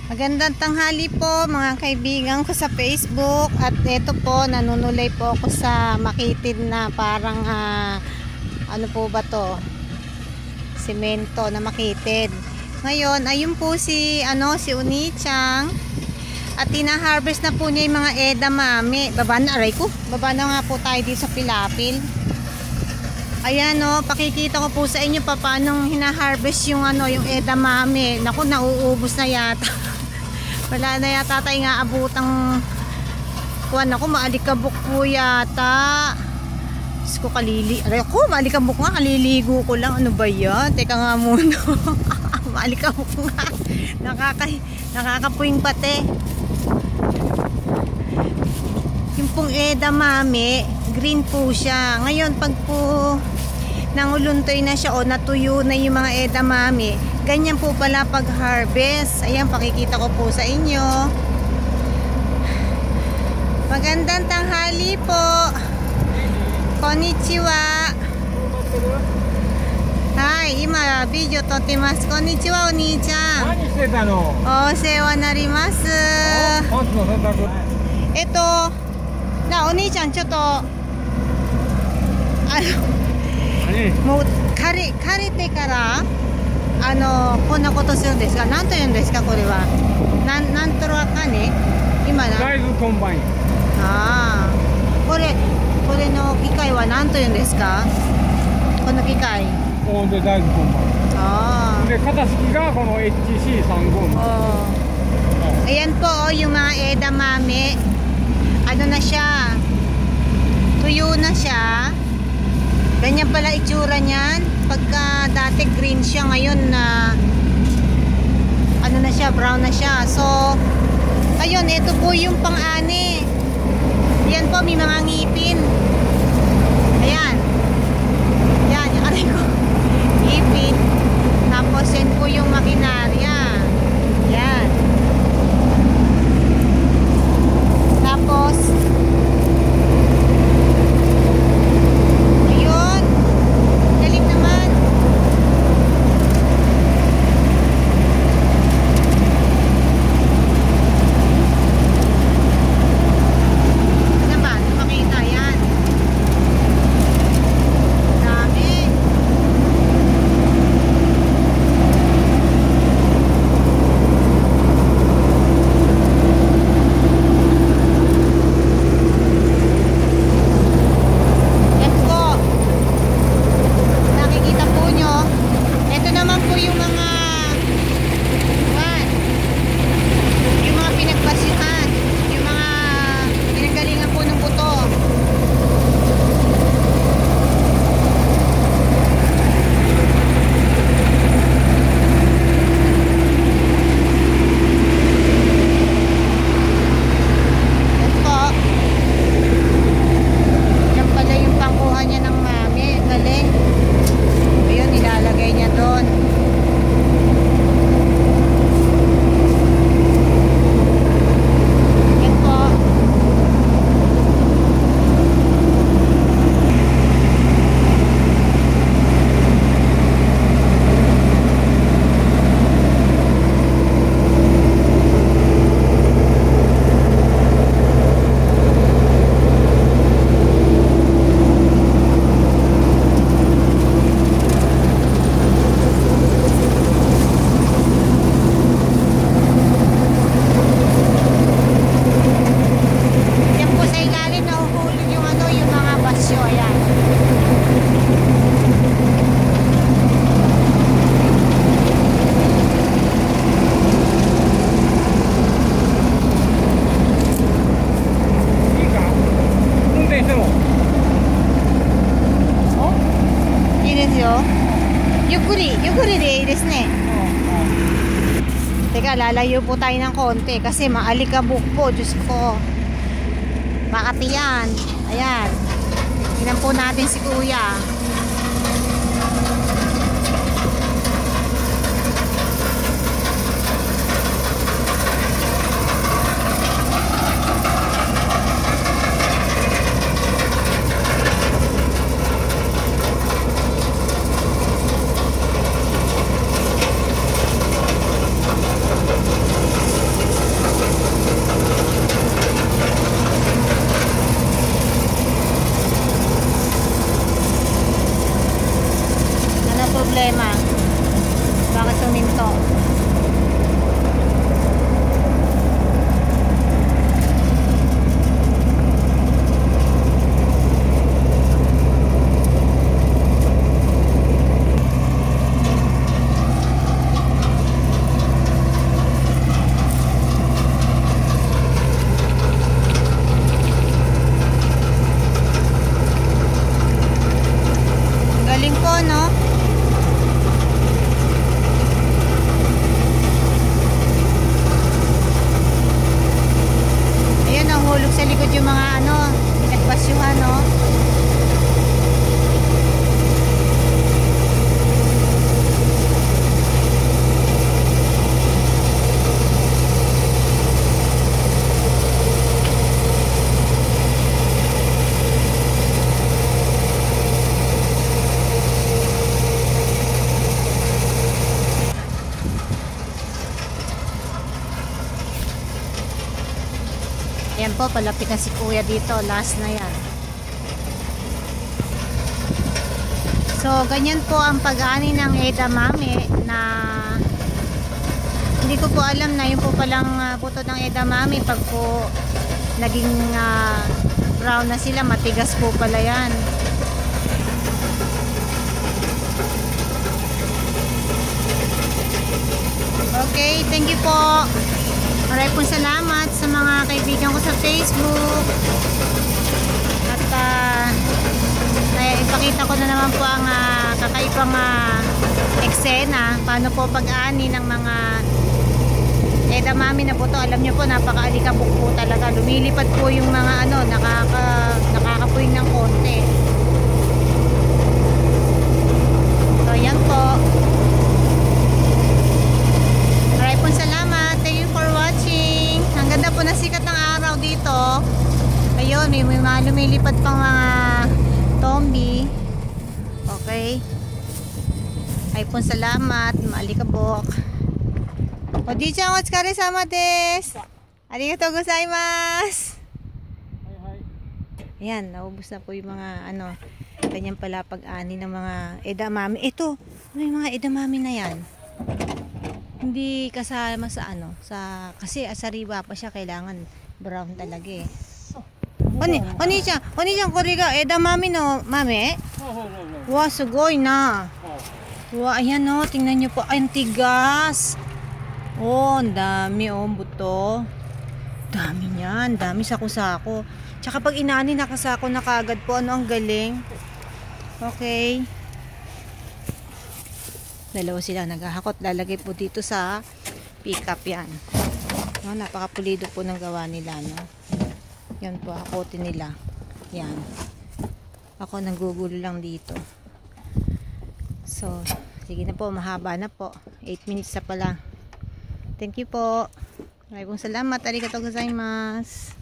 Magandang tanghali po mga kaibigan ko sa Facebook. At ito po, nanunulay po ako sa makitid na parang ano po ba to, semento na makitid. Ngayon ayun po si Uni-chan, at tina-harvest na po niya yung mga edamame. Baba na, aray ko, baba na nga po tayo dito sa pilapil. Ayan pakikita ko po sa inyo paano hina-harvest yung yung edamame. Naku, nauubos na yata. Wala na yata tayo nga abutang kuwan. Ako, maalikabok po yata. Diyos ko, aray ako, maalikabok nga, kaliligo ko lang. Ano ba yan? Teka nga muna. Maalikabok nga. Nakakapuing pati. Yung pong edamame, green po siya. Ngayon pag po nanguluntoy na siya o natuyo na yung mga edamame, ganyan po pala pag harvest. Ayan, pakikita ko po sa inyo. Magandang tanghali po. Konnichiwa. Hi, ima video totemasu. Konnichiwa, Oni-chan. Nani shite ta no? O sewa narimasu. Ito na, Oni-chan, ちょっともう枯れてからこんなことするんですが、何と言うんですかこれは。なんとろかね、今な。大豆コンバイン。ああ、これの機械は何と言うんですか、この機械。で大豆コンバイン。Ah. で型式がこの HC35。Ayan po yung mga edamame. Ano na siya, tuyo na siya. Ganyan pala itsura niyan. Pagka dati green siya, ngayon na ano na siya, brown na siya. So ayun, ito po yung pang-ani. Yan po, may mga ngipin. Ayan. Yan, yung aray ko, ngipin. Tapos yan po yung makinarya. Yan. Tapos ayun, galing naman. Naman, makita yan. Dami. Yan po. Nakikita po nyo. Ito naman po yung mga yung mga pinagbasihan, yung mga pinagalingan po ng buto. Yan po. Yan pala yung pangkuha niya ng mami. Galing. Ayun, nilalagay niya doon. Yan po. Yan po sa ilalim, nahuhulog yung yung mga basyo. Ayan.いいですよ。ゆっくりでいいですね。Teka, lalayo po tayo ng konti kasi maalikabok po. Diyos ko, Makati yan. Ayan, tingnan po natin si kuya. Yan po, palapit na si kuya dito. Last na yan. So, ganyan po ang pag-ani ng edamame na hindi ko po alam na yun po palang buto ng edamame. Pag po naging brown na sila, matigas po pala yan. Okay, thank you po. Maraming po salamat sa mga kaibigan ko sa Facebook. At ipakita ko na naman po ang kakaibang eksena. Paano po pag-ani ng mga edamame na buto. Alam nyo po, napaka-alikabok po talaga. Lumilipad po yung mga nakakapuwing ng konti. So, yan po. Maraming po salamat. Thank you for watching. Ang ganda po na sikat ng araw dito. Ayun, may mga lumilipad pang mga tombi. Okay. Ay po salamat. Maalikabok. O di-chan, otsukare sama desu. Arigatou gozaimasu. Ayan, naubos na po yung mga ganyan pala pag-ani ng mga edamame. Ito, ano yung mga edamame na yan? Hindi kasama sa kasi sariwa pa siya, kailangan brown talaga eh. Oni-chan, kore ga edamame no mame? Wow, sugoi na. Wow, ayan o, tingnan nyo po. Ay, ang tigas. Oh, ang dami buto. Dami niyan, dami sako-sako. Tsaka pag inani nakasako na kagad po, ang galing. Okay. Dalawa sila naghahakot, lalagay po dito sa pick-up yan. Napakapulido po ng gawa nila, no. Yan po, hakotin nila. Yan. Ako nanggugulo lang dito. So, sige na po, mahaba na po. 8 minutes na pala. Thank you po. Maraming salamat. Arigatou gozaimasu.